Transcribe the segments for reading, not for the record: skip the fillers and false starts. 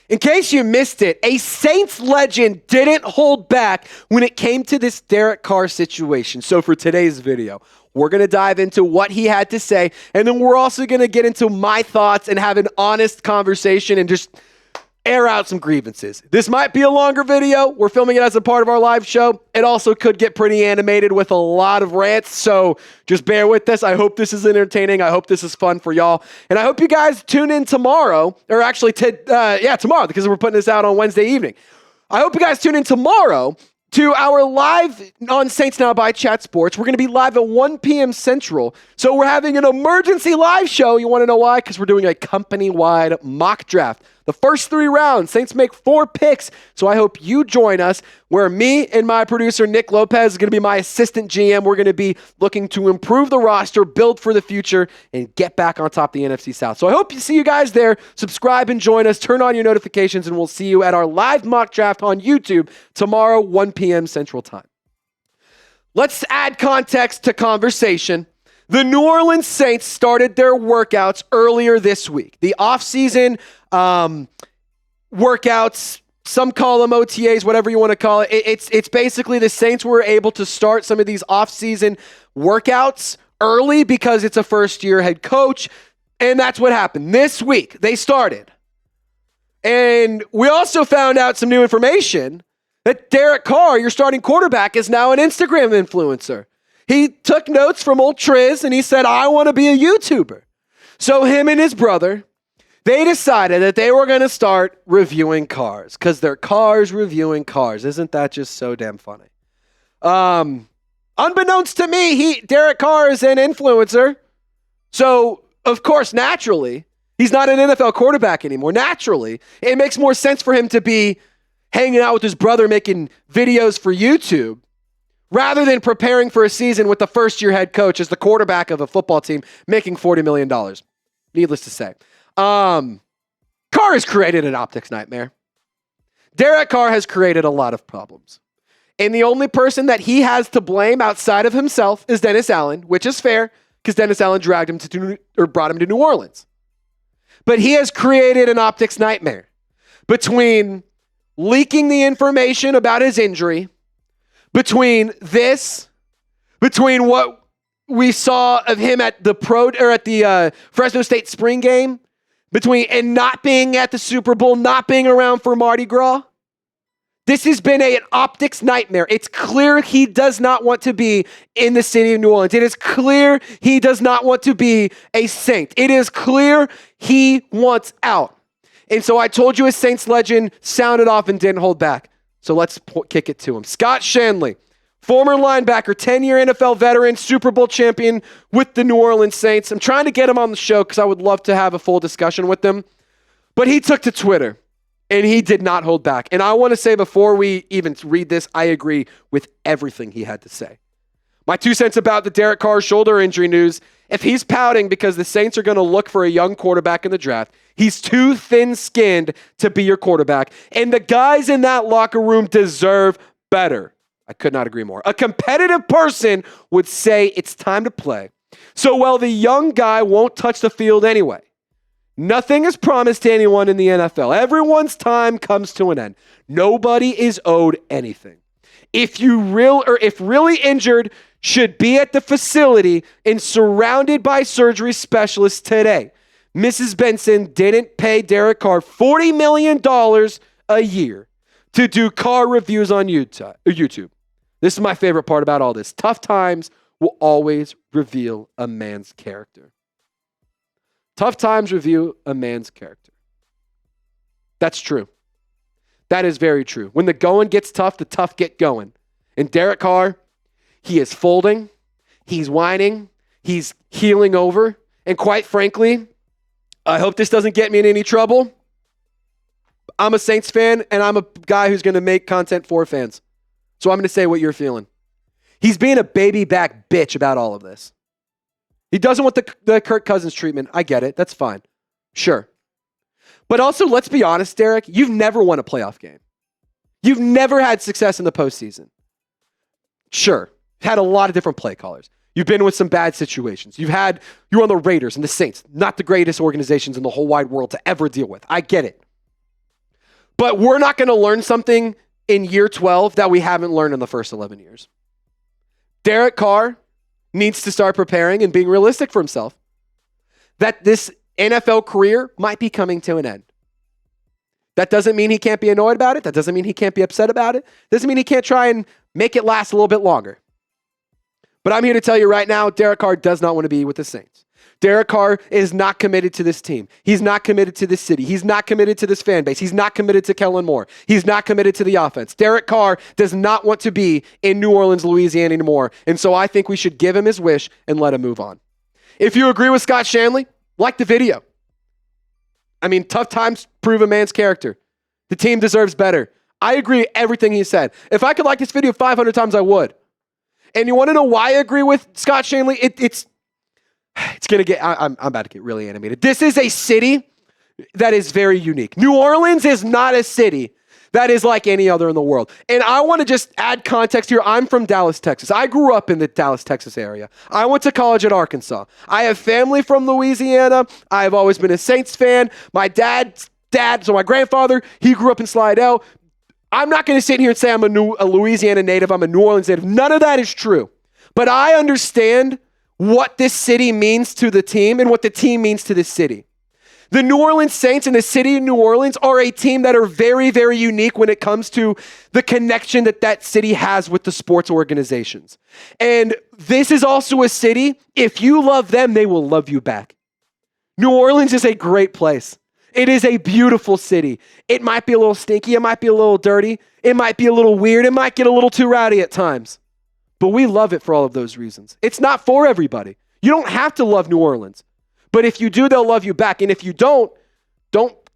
In case you missed it, a Saints legend didn't hold back when it came to this Derek Carr situation. So for today's video, we're going to dive into what he had to say, and then we're also going to get into my thoughts and have an honest conversation and just air out some grievances. This might be a longer video. We're filming it as a part of our live show. It also could get pretty animated with a lot of rants, so just bear with this. I hope this is entertaining. I hope this is fun for y'all, and I hope you guys tune in tomorrow, or actually tomorrow, because we're putting this out on Wednesday evening. I hope you guys tune in tomorrow to our live on Saints Now by Chat Sports. We're going to be live at 1 p.m. Central. So we're having an emergency live show. You want to know why? Because we're doing a company-wide mock draft. The first 3 rounds, Saints make 4 picks. So I hope you join us, where me and my producer, Nick Lopez, is going to be my assistant GM. We're going to be looking to improve the roster, build for the future, and get back on top of the NFC South. So I hope you see you guys there. Subscribe and join us. Turn on your notifications, and we'll see you at our live mock draft on YouTube tomorrow, 1 p.m. Central Time. Let's add context to conversation. The New Orleans Saints started their workouts earlier this week. The offseason workouts, some call them OTAs, whatever you want to call it. It's basically the Saints were able to start some of these offseason workouts early because it's a first-year head coach, and that's what happened. This week, they started. And we also found out some new information that Derek Carr, your starting quarterback, is now an Instagram influencer. He took notes from old Triz, and he said, I want to be a YouTuber. So him and his brother, they decided that they were going to start reviewing cars, because they're cars reviewing cars. Isn't that just so damn funny? Unbeknownst to me, Derek Carr is an influencer. So, of course, naturally, he's not an NFL quarterback anymore. Naturally, it makes more sense for him to be hanging out with his brother making videos for YouTube, rather than preparing for a season with the first-year head coach as the quarterback of a football team making $40 million. Needless to say. Carr has created an optics nightmare. Derek Carr has created a lot of problems. And the only person that he has to blame outside of himself is Dennis Allen, which is fair, because Dennis Allen brought him to New Orleans. But he has created an optics nightmare between leaking the information about his injury, between what we saw of him at the Fresno State spring game, and not being at the Super Bowl, not being around for Mardi Gras. This has been an optics nightmare. It's clear he does not want to be in the city of New Orleans. It is clear he does not want to be a Saint. It is clear he wants out. And so I told you a Saints legend sounded off and didn't hold back. So let's kick it to him. Scott Shanle, former linebacker, 10-year NFL veteran, Super Bowl champion with the New Orleans Saints. I'm trying to get him on the show because I would love to have a full discussion with him. But he took to Twitter, and he did not hold back. And I want to say before we even read this, I agree with everything he had to say. My 2 cents about the Derek Carr shoulder injury news: if he's pouting because the Saints are going to look for a young quarterback in the draft, he's too thin-skinned to be your quarterback. And the guys in that locker room deserve better. I could not agree more. A competitive person would say it's time to play. So while the young guy won't touch the field anyway, nothing is promised to anyone in the NFL. Everyone's time comes to an end. Nobody is owed anything. If really injured, should be at the facility and surrounded by surgery specialists today. Mrs. Benson didn't pay Derek Carr $40 million a year to do car reviews on YouTube. This is my favorite part about all this. Tough times will always reveal a man's character. Tough times reveal a man's character. That's true. That is very true. When the going gets tough, the tough get going. And Derek Carr, he is folding, he's whining, he's healing over, and quite frankly, I hope this doesn't get me in any trouble. I'm a Saints fan, and I'm a guy who's going to make content for fans. So I'm going to say what you're feeling. He's being a baby back bitch about all of this. He doesn't want the Kirk Cousins treatment. I get it. That's fine. Sure. But also, let's be honest, Derek, you've never won a playoff game. You've never had success in the postseason. Sure. Had a lot of different play callers. You've been with some bad situations. You're on the Raiders and the Saints, not the greatest organizations in the whole wide world to ever deal with. I get it. But we're not going to learn something in year 12 that we haven't learned in the first 11 years. Derek Carr needs to start preparing and being realistic for himself that this NFL career might be coming to an end. That doesn't mean he can't be annoyed about it. That doesn't mean he can't be upset about it. Doesn't mean he can't try and make it last a little bit longer. But I'm here to tell you right now, Derek Carr does not want to be with the Saints. Derek Carr is not committed to this team. He's not committed to this city. He's not committed to this fan base. He's not committed to Kellen Moore. He's not committed to the offense. Derek Carr does not want to be in New Orleans, Louisiana anymore. And so I think we should give him his wish and let him move on. If you agree with Scott Shanle, like the video. I mean, tough times prove a man's character. The team deserves better. I agree with everything he said. If I could like this video 500 times, I would. And you want to know why I agree with Scott Shanle? It's going to get, I'm about to get really animated. This is a city that is very unique. New Orleans is not a city that is like any other in the world. And I want to just add context here. I'm from Dallas, Texas. I grew up in the Dallas, Texas area. I went to college at Arkansas. I have family from Louisiana. I've always been a Saints fan. My dad's dad, so my grandfather, he grew up in Slidell. I'm not going to sit here and say I'm a Louisiana native. I'm a New Orleans native. None of that is true. But I understand what this city means to the team and what the team means to this city. The New Orleans Saints and the city of New Orleans are a team that are very, very unique when it comes to the connection that that city has with the sports organizations. And this is also a city, if you love them, they will love you back. New Orleans is a great place. It is a beautiful city. It might be a little stinky. It might be a little dirty. It might be a little weird. It might get a little too rowdy at times. But we love it for all of those reasons. It's not for everybody. You don't have to love New Orleans. But if you do, they'll love you back. And if you don't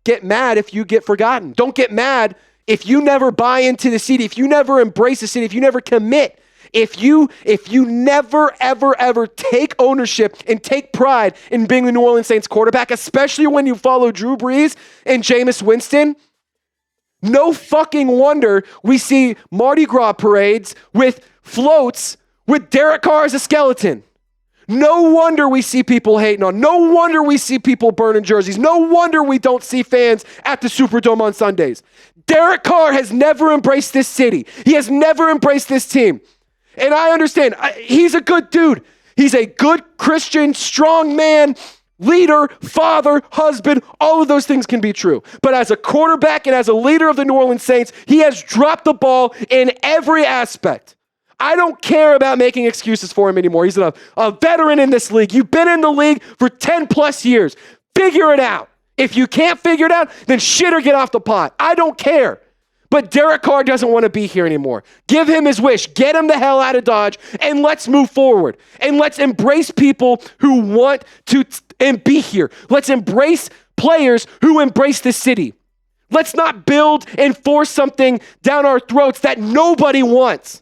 get mad if you get forgotten. Don't get mad if you never buy into the city, if you never embrace the city, if you never commit, if you never, ever take ownership and take pride in being the New Orleans Saints quarterback, especially when you follow Drew Brees and Jameis Winston, no fucking wonder we see Mardi Gras parades with floats with Derek Carr as a skeleton. No wonder we see people hating on. No wonder we see people burning jerseys. No wonder we don't see fans at the Superdome on Sundays. Derek Carr has never embraced this city. He has never embraced this team. And I understand. He's a good dude. He's a good Christian, strong man, leader, father, husband. All of those things can be true. But as a quarterback and as a leader of the New Orleans Saints, he has dropped the ball in every aspect. I don't care about making excuses for him anymore. He's a veteran in this league. You've been in the league for 10 plus years. Figure it out. If you can't figure it out, then shit or get off the pot. I don't care. But Derek Carr doesn't want to be here anymore. Give him his wish. Get him the hell out of Dodge, and let's move forward. And let's embrace people who want to and be here. Let's embrace players who embrace the city. Let's not build and force something down our throats that nobody wants.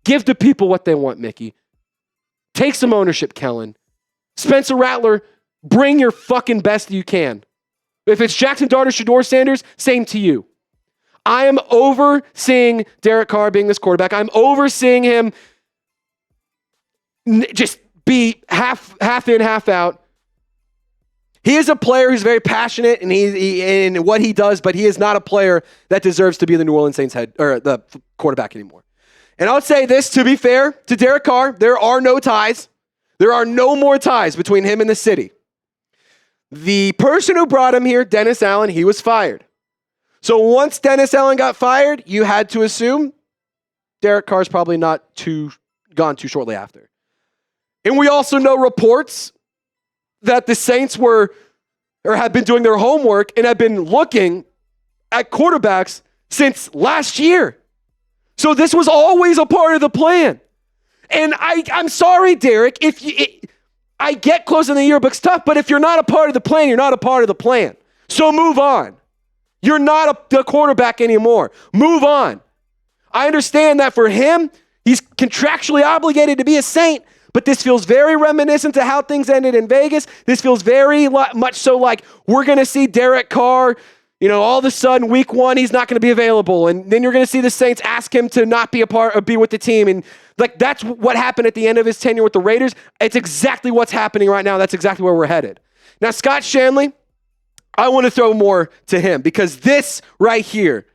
Give the people what they want, Mickey. Take some ownership, Kellen. Spencer Rattler, bring your fucking best you can. If it's Jackson Dart or Shedeur Sanders, same to you. I am overseeing Derek Carr being this quarterback. I'm overseeing him just be half in, half out. He is a player who's very passionate in what he does, but he is not a player that deserves to be the New Orleans Saints head or the quarterback anymore. And I'll say this, to be fair to Derek Carr, there are no ties. There are no more ties between him and the city. The person who brought him here, Dennis Allen, he was fired. So once Dennis Allen got fired, you had to assume Derek Carr's probably not gone too shortly after. And we also know reports that the Saints have been doing their homework and have been looking at quarterbacks since last year. So this was always a part of the plan. And I'm sorry, Derek, I get close in the yearbook's tough, but if you're not a part of the plan, you're not a part of the plan. So move on. You're not the quarterback anymore. Move on. I understand that for him, he's contractually obligated to be a Saint, but this feels very reminiscent to how things ended in Vegas. This feels very much so like we're going to see Derek Carr, all of a sudden week 1, he's not going to be available. And then you're going to see the Saints ask him to not be a part or be with the team. And that's what happened at the end of his tenure with the Raiders. It's exactly what's happening right now. That's exactly where we're headed. Now, Scott Shanle, I want to throw more to him because this right here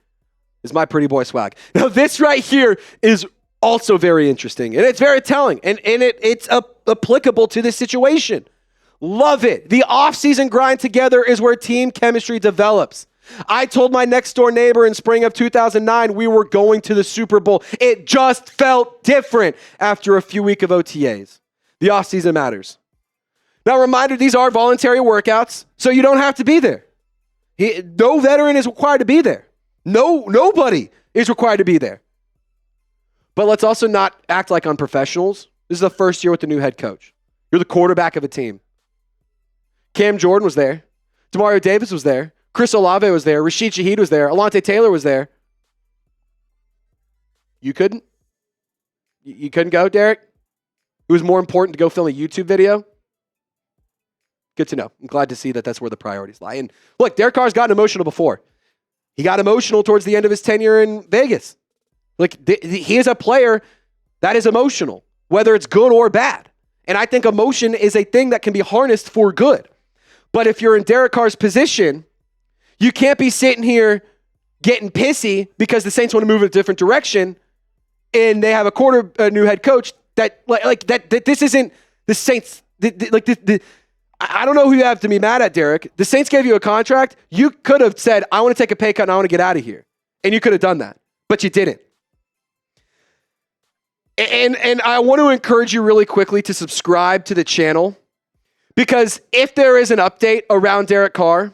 is my pretty boy swag. Now, this right here is also very interesting, and it's very telling, and it's applicable to this situation. Love it. The offseason grind together is where team chemistry develops. I told my next door neighbor in spring of 2009 we were going to the Super Bowl. It just felt different after a few weeks of OTAs. The offseason matters. Now, reminder, these are voluntary workouts, so you don't have to be there. No veteran is required to be there. Nobody is required to be there. But let's also not act like unprofessionals. This is the first year with the new head coach. You're the quarterback of a team. Cam Jordan was there. Demario Davis was there. Chris Olave was there. Rashid Shaheed was there. Alontae Taylor was there. You couldn't? You couldn't go, Derek? It was more important to go film a YouTube video? Good to know. I'm glad to see that that's where the priorities lie. And look, Derek Carr's gotten emotional before. He got emotional towards the end of his tenure in Vegas. He is a player that is emotional, whether it's good or bad. And I think emotion is a thing that can be harnessed for good. But if you're in Derek Carr's position, you can't be sitting here getting pissy because the Saints want to move in a different direction and they have a new head coach that this isn't the Saints. I don't know who you have to be mad at, Derek. The Saints gave you a contract. You could have said, I want to take a pay cut and I want to get out of here. And you could have done that, but you didn't. And I want to encourage you really quickly to subscribe to the channel because if there is an update around Derek Carr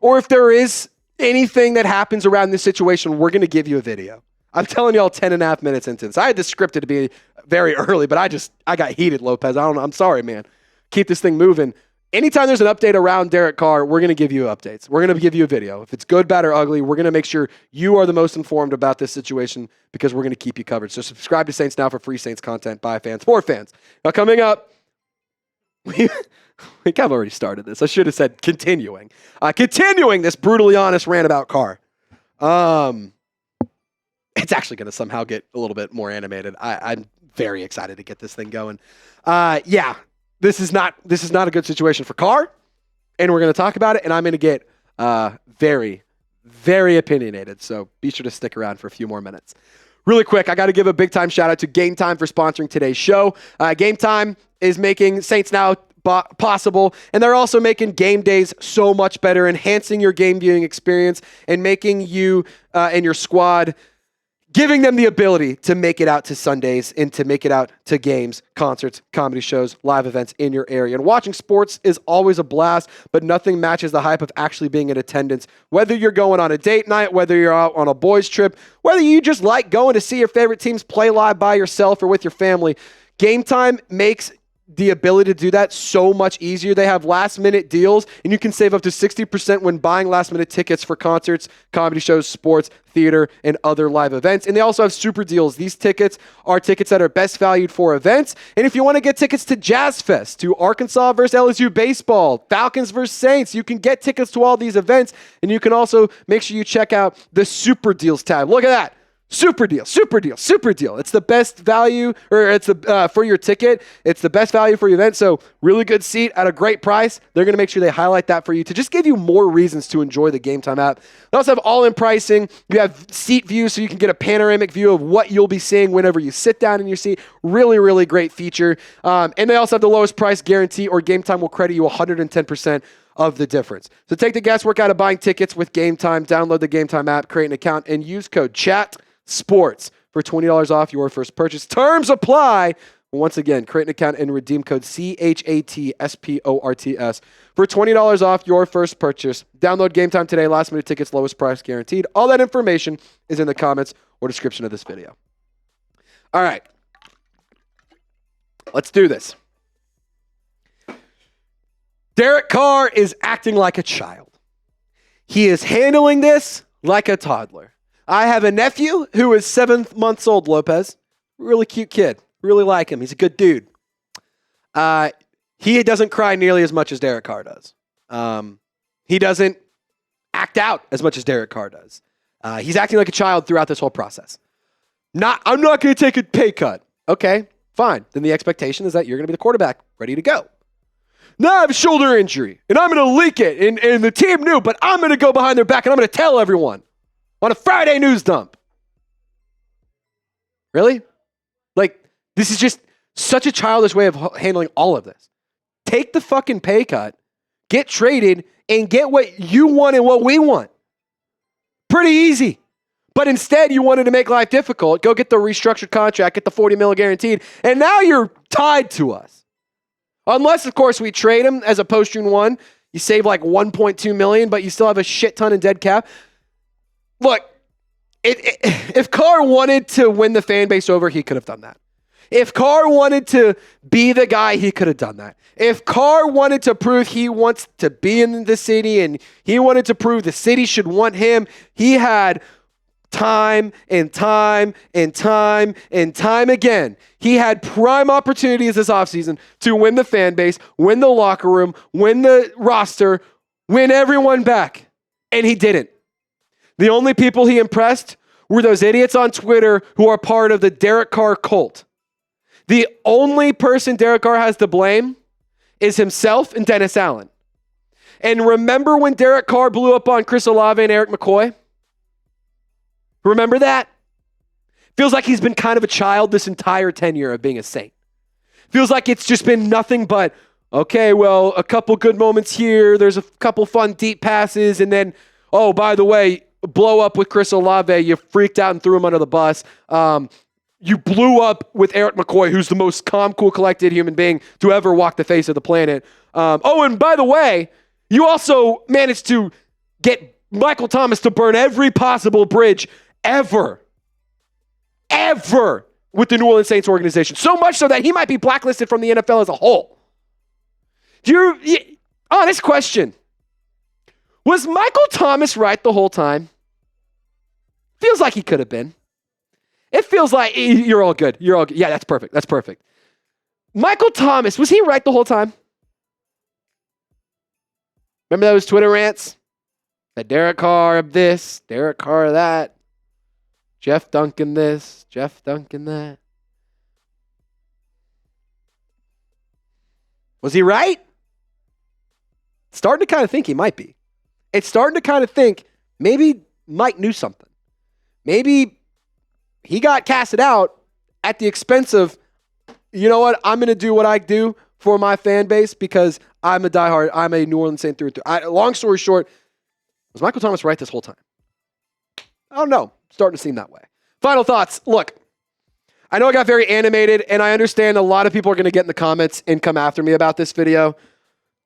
or if there is anything that happens around this situation, we're going to give you a video. I'm telling y'all 10 and a half minutes into this. I had this scripted to be very early, but I got heated, Lopez. I'm sorry, man. Keep this thing moving. Anytime there's an update around Derek Carr, we're going to give you updates. We're going to give you a video. If it's good, bad, or ugly, we're going to make sure you are the most informed about this situation because we're going to keep you covered. So subscribe to Saints Now for free Saints content by fans for fans. Now coming up, we kind of already started this. I should have said continuing. Continuing this brutally honest rant about Carr. It's actually going to somehow get a little bit more animated. I'm very excited to get this thing going. Yeah. This is not a good situation for Carr, and we're going to talk about it, and I'm going to get very, very opinionated, so be sure to stick around for a few more minutes. Really quick, I got to give a big-time shout-out to Gametime for sponsoring today's show. Gametime is making Saints Now possible, and they're also making game days so much better, enhancing your game viewing experience and making you and your squad giving them the ability to make it out to Sundays and to make it out to games, concerts, comedy shows, live events in your area. And watching sports is always a blast, but nothing matches the hype of actually being in attendance. Whether you're going on a date night, whether you're out on a boys trip, whether you just like going to see your favorite teams play live by yourself or with your family, Gametime makes the ability to do that so much easier. They have last-minute deals, and you can save up to 60% when buying last-minute tickets for concerts, comedy shows, sports, theater, and other live events. And they also have super deals. These tickets are tickets that are best valued for events. And if you want to get tickets to Jazz Fest, to Arkansas versus LSU baseball, Falcons versus Saints, you can get tickets to all these events. And you can also make sure you check out the super deals tab. Look at that. Super deal, super deal, super deal. It's the best value, or it's the for your ticket. It's the best value for your event. So really good seat at a great price. They're going to make sure they highlight that for you to just give you more reasons to enjoy the Gametime app. They also have all-in pricing. You have seat view, so you can get a panoramic view of what you'll be seeing whenever you sit down in your seat. Really, really great feature. And they also have the lowest price guarantee, or Gametime will credit you 110% of the difference. So take the guesswork out of buying tickets with Gametime. Download the Gametime app, create an account, and use code CHATSPORTS for $20 off your first purchase. Terms apply. Once again, create an account and redeem code CHATSPORTS for $20 off your first purchase. Download Gametime today. Last minute tickets, lowest price guaranteed. All that information is in the comments or description of this video. All right. Let's do this. Derek Carr is acting like a child. He is handling this like a toddler. I have a nephew who is 7 months old, Lopez. Really cute kid. Really like him. He's a good dude. He doesn't cry nearly as much as Derek Carr does. He doesn't act out as much as Derek Carr does. He's acting like a child throughout this whole process. I'm not going to take a pay cut. Okay, fine. Then the expectation is that you're going to be the quarterback ready to go. No, I have a shoulder injury, and I'm going to leak it, and the team knew, but I'm going to go behind their back, and I'm going to tell everyone on a Friday news dump. Really? Like, this is just such a childish way of handling all of this. Take the fucking pay cut, get traded, and get what you want and what we want. Pretty easy. But instead, you wanted to make life difficult. Go get the restructured contract, get the $40 million guaranteed, and now you're tied to us. Unless, of course, we trade him as a post-June 1. You save like $1.2 million, but you still have a shit ton in dead cap. Look, if Carr wanted to win the fan base over, he could have done that. If Carr wanted to be the guy, he could have done that. If Carr wanted to prove he wants to be in the city and he wanted to prove the city should want him, he had time and time and time and time again. He had prime opportunities this offseason to win the fan base, win the locker room, win the roster, win everyone back. And he didn't. The only people he impressed were those idiots on Twitter who are part of the Derek Carr cult. The only person Derek Carr has to blame is himself and Dennis Allen. And remember when Derek Carr blew up on Chris Olave and Eric McCoy? Remember that? Feels like he's been kind of a child this entire tenure of being a Saint. Feels like it's just been nothing but, okay, well, a couple good moments here. There's a couple fun deep passes. And then, oh, by the way, blow up with Chris Olave. You freaked out and threw him under the bus. You blew up with Eric McCoy, who's the most calm, cool, collected human being to ever walk the face of the planet. And by the way, you also managed to get Michael Thomas to burn every possible bridge ever with the New Orleans Saints organization. So much so that he might be blacklisted from the NFL as a whole. Honest question. Was Michael Thomas right the whole time? Feels like he could have been. It feels like you're all good. You're all good. Yeah, that's perfect. That's perfect. Michael Thomas, was he right the whole time? Remember those Twitter rants? That Derek Carr this, Derek Carr that, Jeff Duncan this, Jeff Duncan that. Was he right? Starting to kind of think he might be. It's starting to kind of think maybe Mike knew something. Maybe he got casted out at the expense of, you know what, I'm going to do what I do for my fan base because I'm a diehard, I'm a New Orleans Saint through and through. Long story short, was Michael Thomas right this whole time? I don't know. Starting to seem that way. Final thoughts. Look, I know I got very animated, and I understand a lot of people are going to get in the comments and come after me about this video.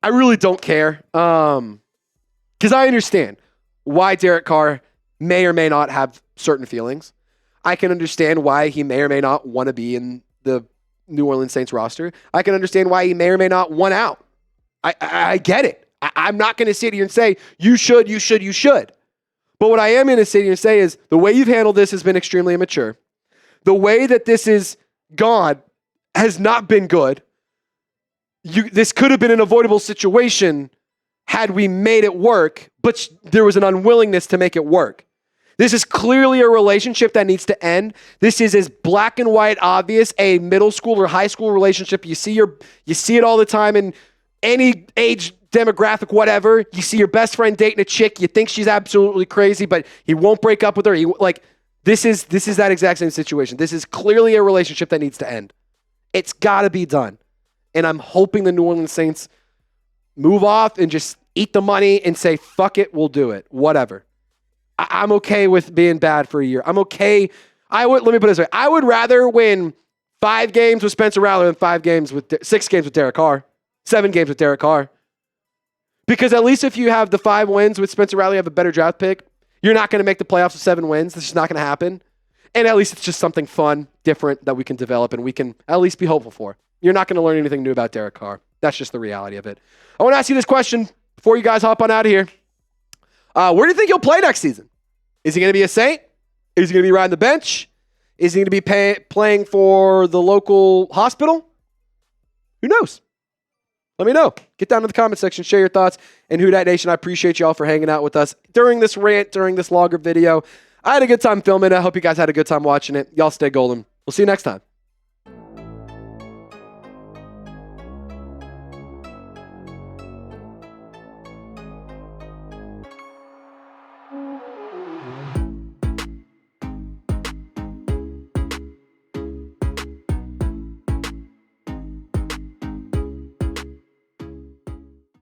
I really don't care because I understand why Derek Carr may or may not have certain feelings. I can understand why he may or may not want to be in the New Orleans Saints roster. I can understand why he may or may not want out. I get it. I'm not going to sit here and say, you should. But what I am going to sit here and say is the way you've handled this has been extremely immature. The way that this is gone has not been good. This could have been an avoidable situation had we made it work, but there was an unwillingness to make it work. This is clearly a relationship that needs to end. This is as black and white obvious a middle school or high school relationship. You see it all the time in any age demographic, whatever. You see your best friend dating a chick. You think she's absolutely crazy, but he won't break up with her. This is that exact same situation. This is clearly a relationship that needs to end. It's got to be done. And I'm hoping the New Orleans Saints move off and just eat the money and say, fuck it, we'll do it. Whatever. I'm okay with being bad for a year. I'm okay. Let me put it this way. I would rather win 5 games with Spencer Rattler than 6 games with Derek Carr, 7 games with Derek Carr. Because at least if you have the 5 wins with Spencer Rattler, you have a better draft pick. You're not going to make the playoffs with 7 wins. This is not going to happen. And at least it's just something fun, different that we can develop and we can at least be hopeful for. You're not going to learn anything new about Derek Carr. That's just the reality of it. I want to ask you this question before you guys hop on out of here. Where do you think he'll play next season? Is he going to be a Saint? Is he going to be riding the bench? Is he going to be playing for the local hospital? Who knows? Let me know. Get down to the comment section. Share your thoughts. And Who Dat Nation, I appreciate y'all for hanging out with us during this rant, during this logger video. I had a good time filming it. I hope you guys had a good time watching it. Y'all stay golden. We'll see you next time.